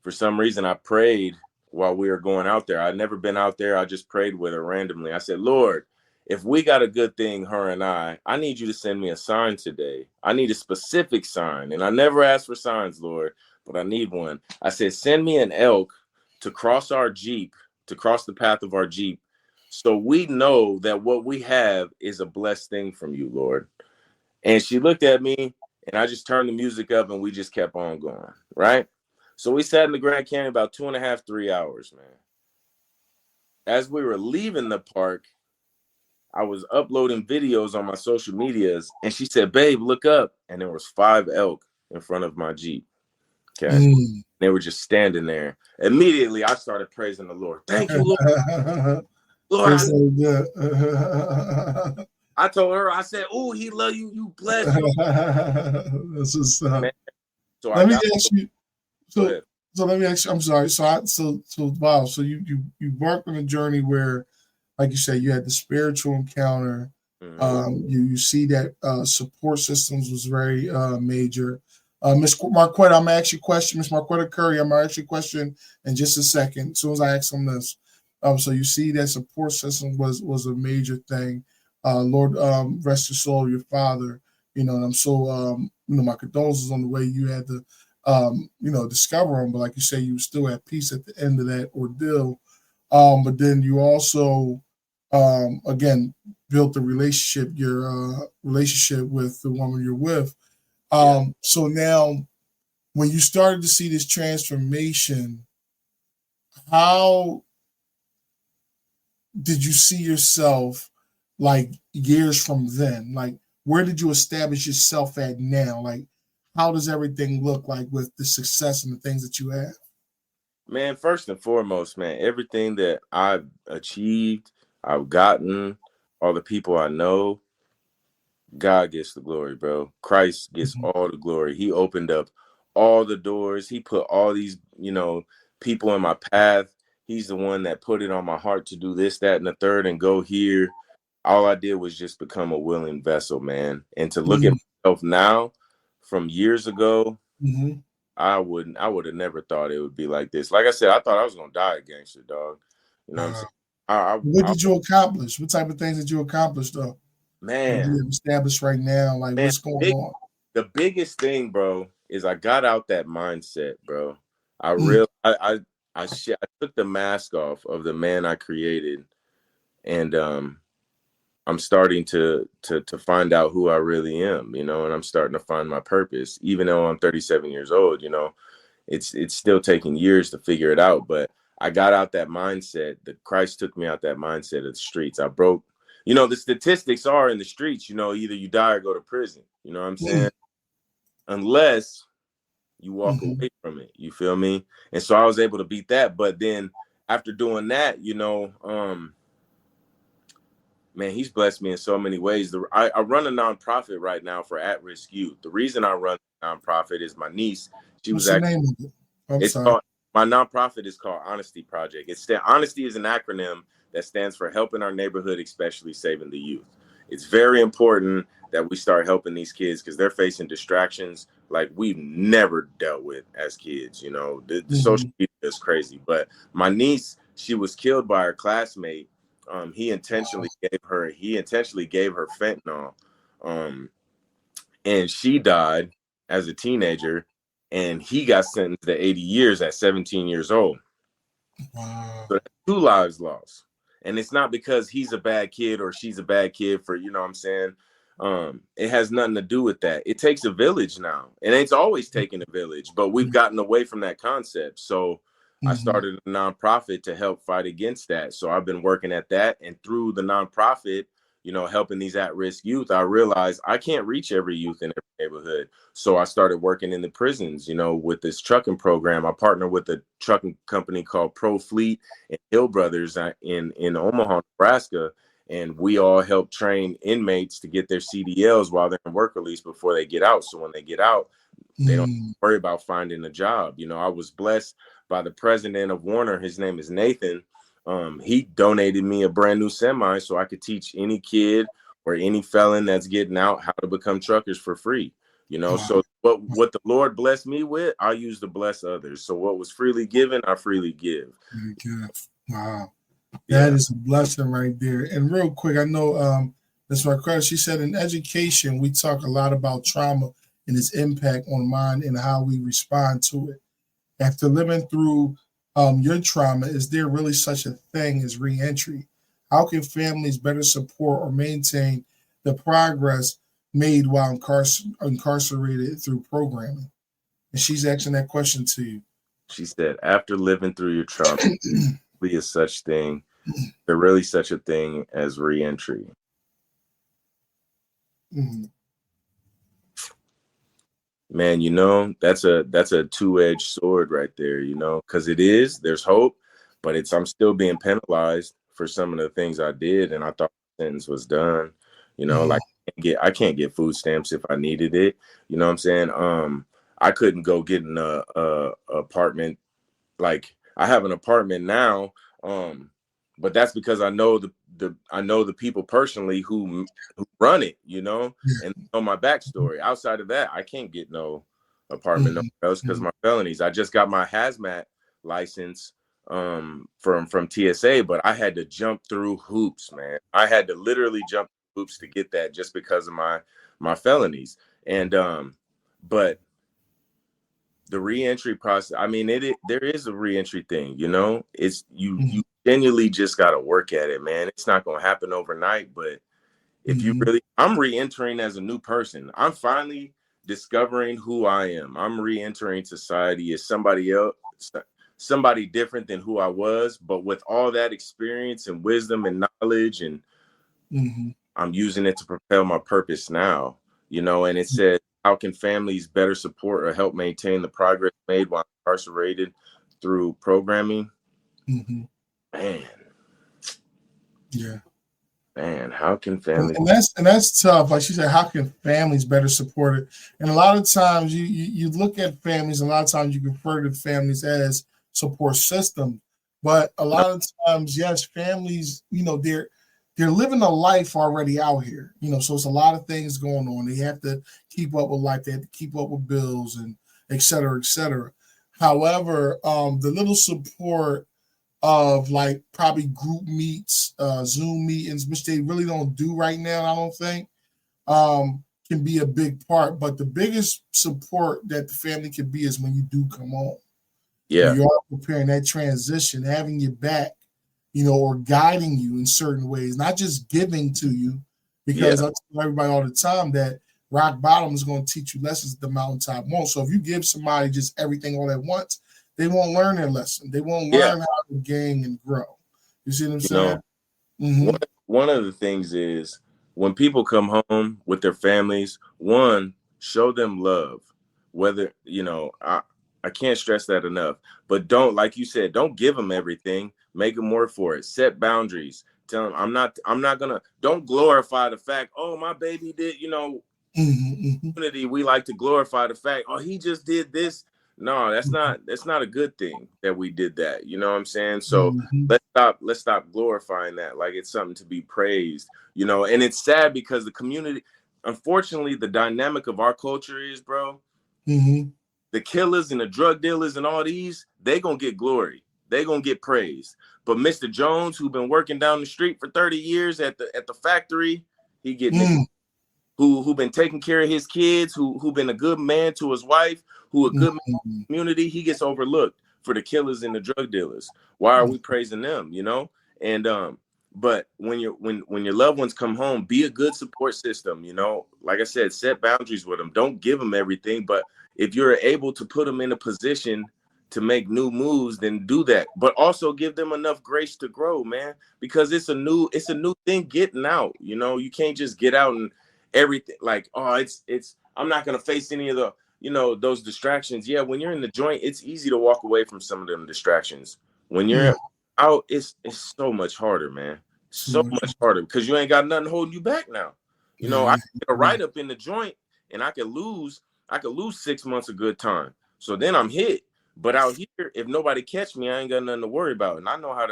for some reason I prayed while we were going out there. I'd never been out there. I just prayed with her randomly. I said, Lord, if we got a good thing, her and I need you to send me a sign today. I need a specific sign. And I never asked for signs, Lord, but I need one. I said, send me an elk to cross the path of our Jeep, so we know that what we have is a blessed thing from you, Lord. And she looked at me, and I just turned the music up, and we just kept on going, right? So we sat in the Grand Canyon about 2.5, 3 hours, man. As we were leaving the park, I was uploading videos on my social medias, and she said, babe, look up. And there was 5 elk in front of my Jeep. Okay. They were just standing there. Immediately, I started praising the Lord. Thank you, Lord. Lord, I told her, I said, oh, he love you. You bless you. This is, so let me ask you. So let me ask you. I'm sorry. So wow. So you embarked on a journey where, like you said, you had the spiritual encounter. You see that support systems was very major. Miss Marquetta, I'm gonna ask you a question. Miss Marquetta Curry, I'm gonna ask you a question in just a second. As soon as I ask them this, so you see that support system was a major thing. Lord, rest your soul, your father. And I'm so my condolences on the way you had to discover him. But like you say, you were still at peace at the end of that ordeal. But then you also again built the relationship, your relationship with the woman you're with. So now, when you started to see this transformation, how did you see yourself like years from then? Like, where did you establish yourself at now? Like, how does everything look like with the success and the things that you have? Man, first and foremost, man, everything that I've achieved, I've gotten, all the people I know, God gets the glory, bro. Christ gets Mhm. all the glory. He opened up all the doors. He put all these, people in my path. He's the one that put it on my heart to do this, that, and the third and go here. All I did was just become a willing vessel, man. And to look at Mhm. myself now from years ago, Mhm. I would have never thought it would be like this. Like I said, I thought I was gonna die a gangster, dog. You know what I'm Wow. saying? I, What I did you accomplish? What type of things did you accomplish though? Like man, you established right now? Like man, what's going on? the biggest thing, bro, is I got out that mindset, bro. I Mm, real I took the mask off of the man I created, and I'm starting to find out who I really am, and I'm starting to find my purpose. Even though I'm 37 years old, it's still taking years to figure it out, but I got out that mindset. The Christ took me out that mindset of the streets. I broke, the statistics are in the streets, either you die or go to prison. You know what I'm mm, saying? Unless you walk mhm. away from it. You feel me? And so I was able to beat that. But then after doing that, man, he's blessed me in so many ways. I run a nonprofit right now for at-risk youth. The reason I run a nonprofit is my niece. She was What's the actually name of it? I'm it's sorry. called my nonprofit is called Honesty Project. Honesty is an acronym that stands for helping our neighborhood, especially saving the youth. It's very important that we start helping these kids because they're facing distractions like we've never dealt with as kids. The social Mhm. media is crazy. But my niece, she was killed by her classmate. He intentionally gave her fentanyl. Um, and she died as a teenager, and he got sentenced to 80 years at 17 years old. Wow. So that's two lives lost. And it's not because he's a bad kid or she's a bad kid for, you know what I'm saying? It has nothing to do with that. It takes a village now. And it's always taken a village, but we've gotten away from that concept. So I Mhm. started a nonprofit to help fight against that. So I've been working at that. And through the nonprofit, helping these at-risk youth, I realized I can't reach every youth in every neighborhood. So I started working in the prisons, with this trucking program. I partner with a trucking company called Pro Fleet and Hill Brothers in Omaha, Nebraska. And we all help train inmates to get their CDLs while they're in work release before they get out. So when they get out, they don't Mm. worry about finding a job. I was blessed by the president of Warner. His name is Nathan. He donated me a brand new semi so I could teach any kid or any felon that's getting out how to become truckers for free. Wow. So what the Lord blessed me with, I use to bless others. So what was freely given, I freely give. Very good. Wow. That Yeah. is a blessing right there. And real quick, I know Ms. Marquez, she said in education, we talk a lot about trauma and its impact on mind and how we respond to it. After living through your trauma, is there really such a thing as reentry? How can families better support or maintain the progress made while incarcerated through programming? And she's asking that question to you. She said, after living through your trauma, really is such thing. There really such a thing as reentry. Mhm. Man, that's a two-edged sword right there, because there's hope, but I'm still being penalized for some of the things I did, and I thought the sentence was done. Mhm. Like I can't get food stamps if I needed it. You know what I'm saying? I couldn't go get an apartment. Like I have an apartment now, but that's because I know the people personally who run it, and know my backstory. Outside of that, I can't get no apartment Mhm. nowhere else because Mhm. my felonies. I just got my hazmat license from TSA, but I had to jump through hoops, man. I had to literally jump through hoops to get that just because of my felonies. And but the reentry process, I mean, there is a reentry thing, it's you Mhm. genuinely just got to work at it, man. It's not going to happen overnight, but if you Mhm. really I'm reentering as a new person. I'm finally discovering who I am. I'm re-entering society as somebody else, somebody different than who I was, but with all that experience and wisdom and knowledge, and I'm using it to propel my purpose now, you know. And it said, how can families better support or help maintain the progress made while incarcerated through programming? Man. Yeah. Man, how can families? And that's tough. Like she said, how can families better support it? And a lot of times you look at families, and a lot of times you refer to families as support system. But a lot of times, yes, families, you know, they're living a life already out here. You know, so it's a lot of things going on. They have to keep up with life, they have to keep up with bills and et cetera, et cetera. However, the little support of like probably group meets, Zoom meetings, which they really don't do right now, I don't think, can be a big part. But the biggest support that the family can be is when you do come home. Yeah. When you are preparing that transition, having your back, you know, or guiding you in certain ways, not just giving to you, because I tell everybody all the time that rock bottom is going to teach you lessons that the mountaintop won't. So if you give somebody just everything all at once, they won't learn their lesson. They won't learn how to gain and grow. You see what I'm saying? One of the things is when people come home with their families, one, show them love. Whether, you know, I can't stress that enough. But don't, like you said, don't give them everything. Make them work for it. Set boundaries. Tell them I'm not gonna. Don't glorify the fact, oh, my baby did, you know. Community, we like to glorify the fact, oh, he just did this. No, that's not a good thing that we did that. You know what I'm saying? So let's stop glorifying that like it's something to be praised, you know. And it's sad because the community, unfortunately, the dynamic of our culture is, bro, the killers and the drug dealers and all these, they gonna get glory. They gonna get praised. But Mr. Jones, who been working down the street for 30 years at the factory, he getting who been taking care of his kids, who been a good man to his wife, who a good man to the community, he gets overlooked for the killers and the drug dealers. Why are we praising them, you know? And but when your loved ones come home, be a good support system, you know. Like I said, set boundaries with them. Don't give them everything, but if you're able to put them in a position to make new moves, then do that. But also give them enough grace to grow, man, because it's a new thing getting out. You know, you can't just get out and everything like, oh, it's I'm not gonna face any of the, you know, those distractions. Yeah, when you're in the joint, it's easy to walk away from some of them distractions. When you're out, it's so much harder, man. So much harder because you ain't got nothing holding you back now. You know, I can get a write up in the joint and I could lose 6 months of good time. So then I'm hit. But out here, if nobody catch me, I ain't got nothing to worry about, and I know how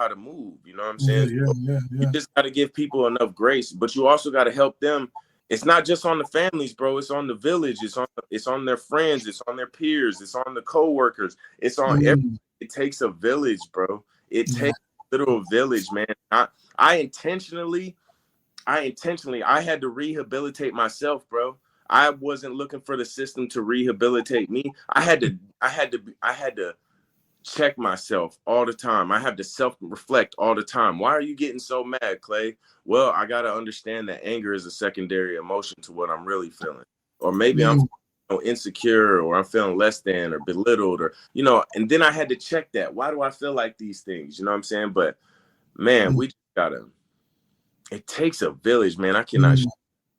to move. You know what I'm saying? You just got to give people enough grace, but you also got to help them. It's not just on the families, bro. It's on the village. It's on their friends. It's on their peers. It's on the coworkers. It's on everything. It takes a village, bro. It takes a literal village, man. I intentionally, I had to rehabilitate myself, bro. I wasn't looking for the system to rehabilitate me. I had to check myself all the time. I have to self-reflect all the time. Why are you getting so mad, Clay? Well, I got to understand that anger is a secondary emotion to what I'm really feeling. Or maybe I'm insecure, or I'm feeling less than or belittled, or, you know, and then I had to check that. Why do I feel like these things? You know what I'm saying? But man, we just it takes a village, man. I cannot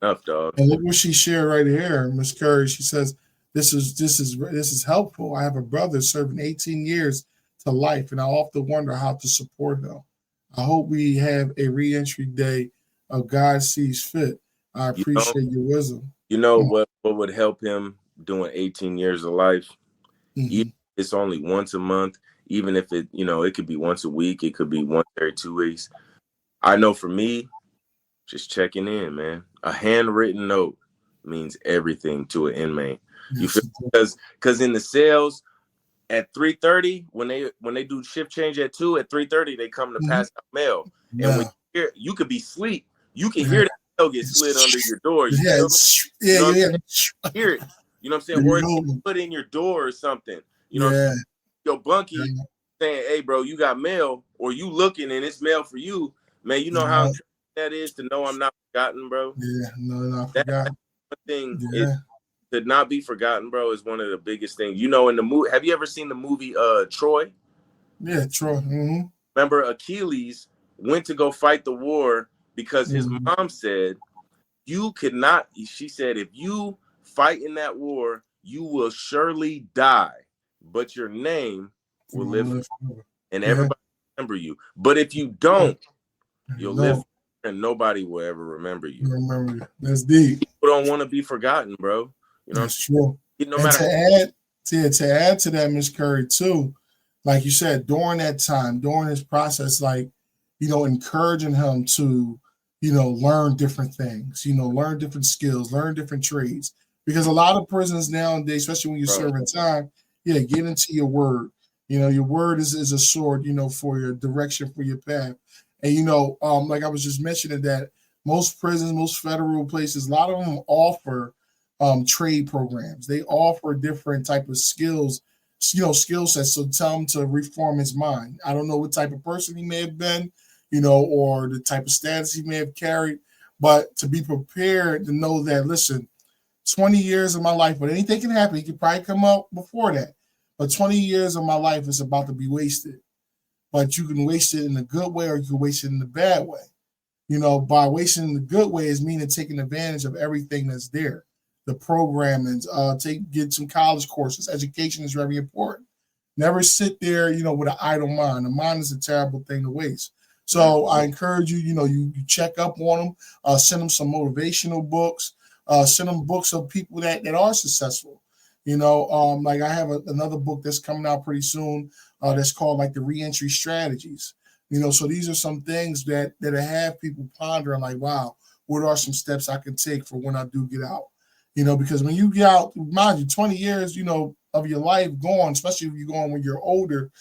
enough, dog. And look what she shared right here, Miss Curry. She says, this is helpful. I have a brother serving 18 years to life, and I often wonder how to support him. I hope we have a reentry day of God sees fit. I appreciate your wisdom. You know what would help him doing 18 years of life? Even if it's only once a month, even if it, you know, it could be once a week, it could be once every 2 weeks. I know for me, just checking in, man. A handwritten note means everything to an inmate. You feel, because in the cells at 3:30, when they do shift change at 2, at 3:30 they come to pass out mail. And when you could be asleep, you can hear that mail get slid under your door. You hear it. You know what I'm saying? Or you put in your door or something. You know, your bunkie saying, "Hey, bro, you got mail," or you looking and it's mail for you. Man, you know how that is to know I'm not forgotten, bro. Yeah, no, not forgotten. Thing to not be forgotten, bro, is one of the biggest things. In the movie, have you ever seen the movie Troy? Yeah, Troy. Mm-hmm. Remember, Achilles went to go fight the war because his Mm-hmm. mom said, you could not, she said, if you fight in that war, you will surely die, but your name will live and Yeah. everybody remember you. But if you don't, you'll live and nobody will ever remember you. Remember you. That's deep. People don't want to be forgotten, bro. That's true. No and matter to add to that, Miss Curry, too, like you said, during that time, during this process, like, encouraging him to, learn different things, learn different skills, learn different trades. Because a lot of prisons nowadays, especially when you're serving time, get into your word. Your word is a sword, for your direction, for your path. And, like I was just mentioning that most prisons, most federal places, a lot of them offer trade programs. They offer different type of skills, skill sets. So tell him to reform his mind. I don't know what type of person he may have been, or the type of status he may have carried, but to be prepared to know that, listen, 20 years of my life, but anything can happen. He could probably come up before that. But 20 years of my life is about to be wasted. But you can waste it in a good way or you can waste it in a bad way. By wasting in the good way is meaning taking advantage of everything that's there. The programming, get some college courses. Education is very important. Never sit there, with an idle mind. The mind is a terrible thing to waste. So I encourage you, you check up on them, send them some motivational books, send them books of people that are successful. Like I have another book that's coming out pretty soon that's called like the reentry strategies. So these are some things that have people pondering like, wow, what are some steps I can take for when I do get out? Because when you get out, mind you, 20 years, of your life gone, especially if you're going when you're older,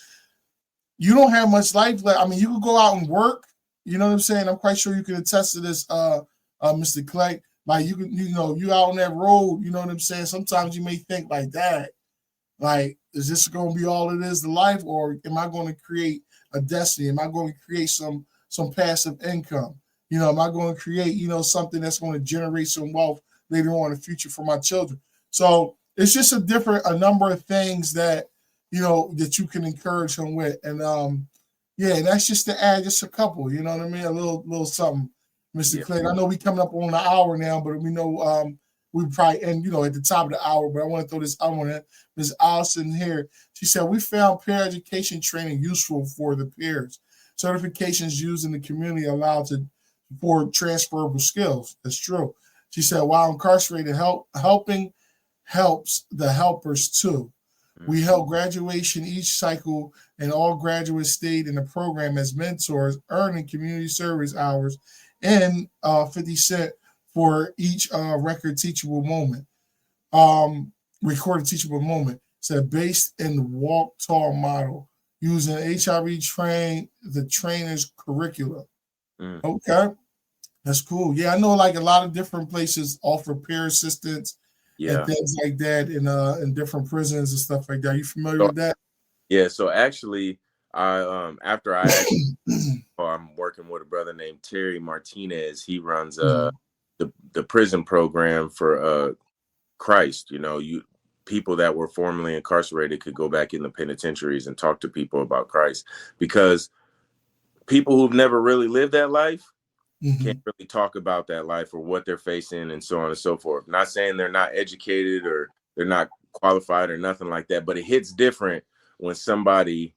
you don't have much life left. I mean, you could go out and work. You know what I'm saying? I'm quite sure you can attest to this, Mr. Clay. Like you can, you out on that road. You know what I'm saying? Sometimes you may think like that. Like, is this going to be all it is to life, or am I going to create a destiny? Am I going to create some passive income? Am I going to create, something that's going to generate some wealth later on in the future for my children? So it's just a number of things that, that you can encourage him with. And and that's just to add just a couple, you know what I mean? A little something, Mr. Clay. I know we coming up on the hour now, but we know we probably end, at the top of the hour, but I want to throw this out on it. Ms. Allison here, she said, we found peer education training useful for the peers. Certifications used in the community allowed for transferable skills. That's true. She said, while incarcerated, helping helps the helpers too. We held graduation each cycle, and all graduates stayed in the program as mentors, earning community service hours and 50 cents for each recorded teachable moment. Said based in the walk tall model, using HRE the trainer's curricula. Okay. That's cool. Yeah, I know like a lot of different places offer peer assistance and things like that in different prisons and stuff like that. Are you familiar with that? Yeah, so actually I'm working with a brother named Terry Martinez. He runs the prison program for Christ. People that were formerly incarcerated could go back in the penitentiaries and talk to people about Christ, because people who've never really lived that life can't really talk about that life or what they're facing and so on and so forth. Not saying they're not educated or they're not qualified or nothing like that, but it hits different when somebody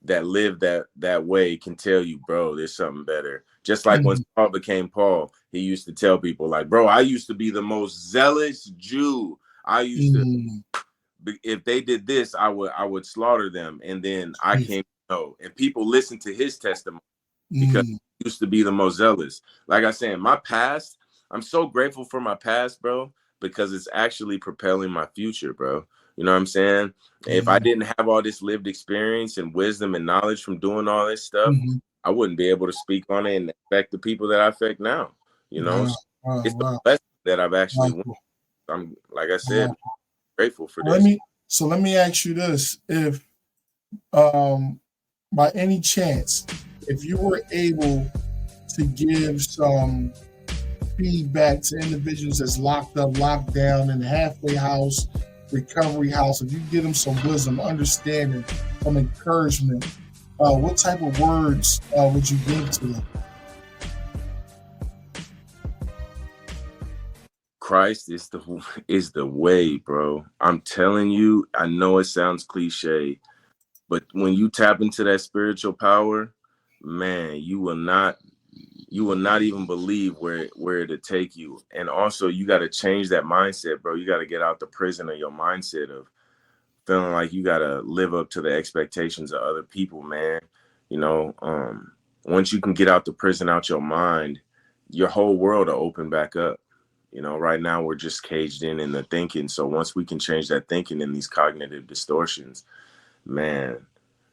that lived that way can tell you, bro, there's something better. Just like when Paul became Paul, he used to tell people like, bro, I used to be the most zealous Jew. I used to, if they did this, I would slaughter them. And then I came to know, and people listen to his testimony because he used to be the most zealous. Like I said, my past, I'm so grateful for my past, bro, because it's actually propelling my future, bro. You know what I'm saying? If I didn't have all this lived experience and wisdom and knowledge from doing all this stuff, I wouldn't be able to speak on it and affect the people that I affect now. It's the blessing that I've actually won. I'm, like I said, grateful for this. Let me ask you this. If by any chance, if you were able to give some feedback to individuals that's locked up, locked down in the halfway house, recovery house, if you give them some wisdom, understanding, some encouragement, what type of words would you give to them? Christ is the way, bro. I'm telling you, I know it sounds cliche, but when you tap into that spiritual power, man, you will not even believe where to take you. And also, you got to change that mindset, bro. You got to get out the prison of your mindset of feeling like you got to live up to the expectations of other people, man. You know, once you can get out the prison out your mind, your whole world will open back up. You know, right now we're just caged in the thinking. So once we can change that thinking and these cognitive distortions, man,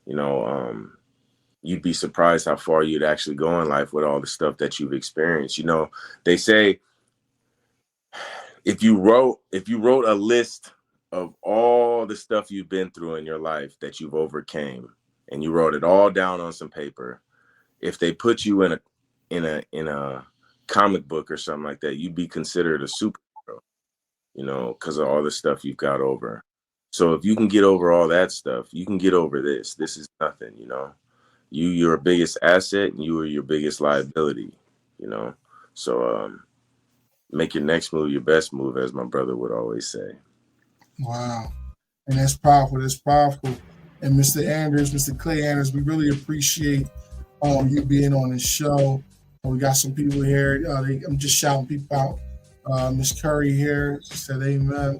you know, you'd be surprised how far you'd actually go in life with all the stuff that you've experienced. You know, they say if you wrote a list of all the stuff you've been through in your life that you've overcame, and you wrote it all down on some paper, if they put you in a comic book or something like that, you'd be considered a superhero, you know, because of all the stuff you've got over. So if you can get over all that stuff, you can get over this. This is nothing, you know. You're your biggest asset and you are your biggest liability, you know. So make your next move your best move, as my brother would always say. Wow. And that's powerful. That's powerful. And Mr. Anders, Mr. Clay Anders, we really appreciate you being on the show. We got some people here. I'm just shouting people out. Miss Curry here. She said amen.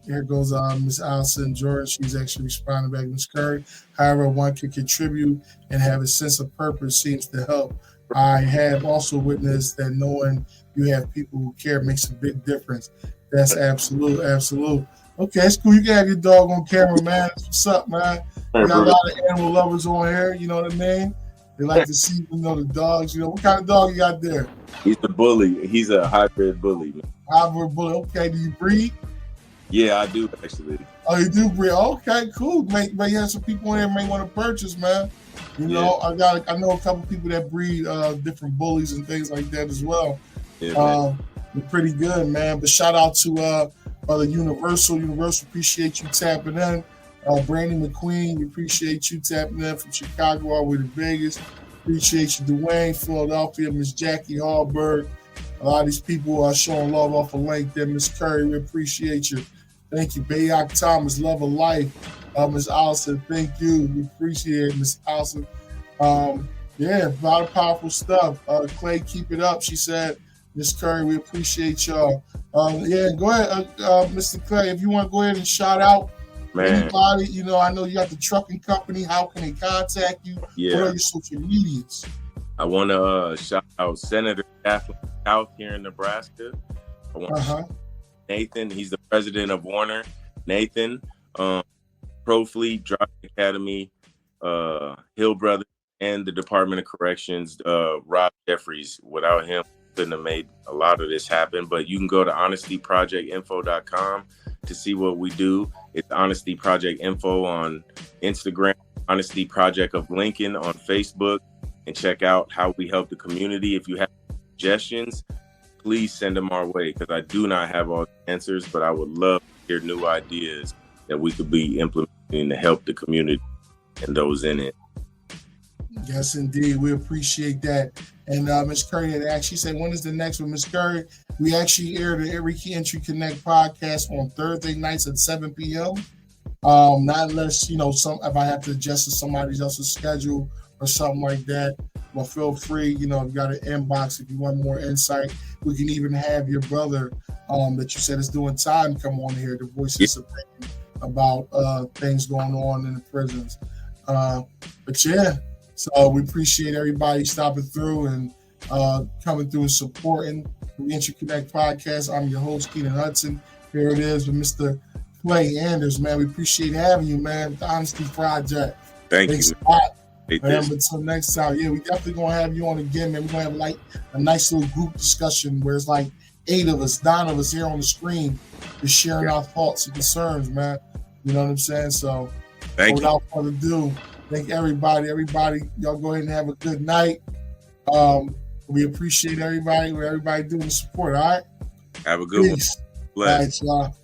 Here goes Miss Allison Jordan. She's actually responding back. Miss Curry. However, one can contribute and have a sense of purpose seems to help. I have also witnessed that knowing you have people who care makes a big difference. That's absolute. Okay, it's cool. You can have your dog on camera, man. What's up, man? We got a lot of animal lovers on here. You know what I mean? They like to see, you know, the dogs. You know, what kind of dog you got there? He's a bully. He's a hybrid bully, man. Hybrid bully. Okay, do you breed? Yeah, I do actually. Oh, you do breed? Okay, cool. May have some people in here may want to purchase, man. You know, I know a couple people that breed different bullies and things like that as well. Yeah, they're pretty good, man. But shout out to the Universal. Universal, appreciate you tapping in. Brandy McQueen, we appreciate you tapping in from Chicago all the way to Vegas. Appreciate you, Dwayne, Philadelphia, Miss Jackie Hallberg. A lot of these people are showing love off of LinkedIn. Miss Curry, we appreciate you. Thank you. Bayak Thomas, Love of Life. Miss Allison, thank you. We appreciate it, Miss Allison. Yeah, a lot of powerful stuff. Clay, keep it up, she said. Miss Curry, we appreciate y'all. Yeah, go ahead, Mr. Clay, if you want to go ahead and shout out anybody, you know, I know you got the trucking company. How can they contact you? Yeah. What are your social medias? I want to shout out Senator Kathleen South here in Nebraska. I want to shout out Nathan. He's the president of Warner. Nathan, Pro Fleet, Drive Academy, Hill Brothers, and the Department of Corrections, Rob Jeffries. Without him, couldn't have made a lot of this happen. But you can go to honestyprojectinfo.com to see what we do. It's Honesty Project Info on Instagram, Honesty Project of Lincoln on Facebook, and check out how we help the community. If you have suggestions, please send them our way, because I do not have all the answers, but I would love to hear new ideas that we could be implementing to help the community and those in it. Yes, indeed. We appreciate that. And Ms. Curry had actually said, when is the next one? Ms. Curry, we actually air the Every Key Entry Connect podcast on Thursday nights at 7 p.m. Not unless, you know, if I have to adjust to somebody else's schedule or something like that. Well, feel free, you know, you got an inbox if you want more insight. We can even have your brother that you said is doing time come on here to voice his opinion about things going on in the prisons. But yeah, so we appreciate everybody stopping through and coming through and supporting the Interconnect podcast. I'm your host, Keenan Hudson. Here it is with Mr. Clay Anders, man. We appreciate having you, man. The Honesty Project. Thanks you. Man, but until next time, yeah, we definitely gonna have you on again, man. We're gonna have like a nice little group discussion where it's like 9 of us here on the screen, just sharing our thoughts and concerns, man. You know what I'm saying? So without further ado, thank everybody. Y'all go ahead and have a good night. We appreciate everybody doing the support. All right. Have a good Peace. one. Bless. All right, y'all.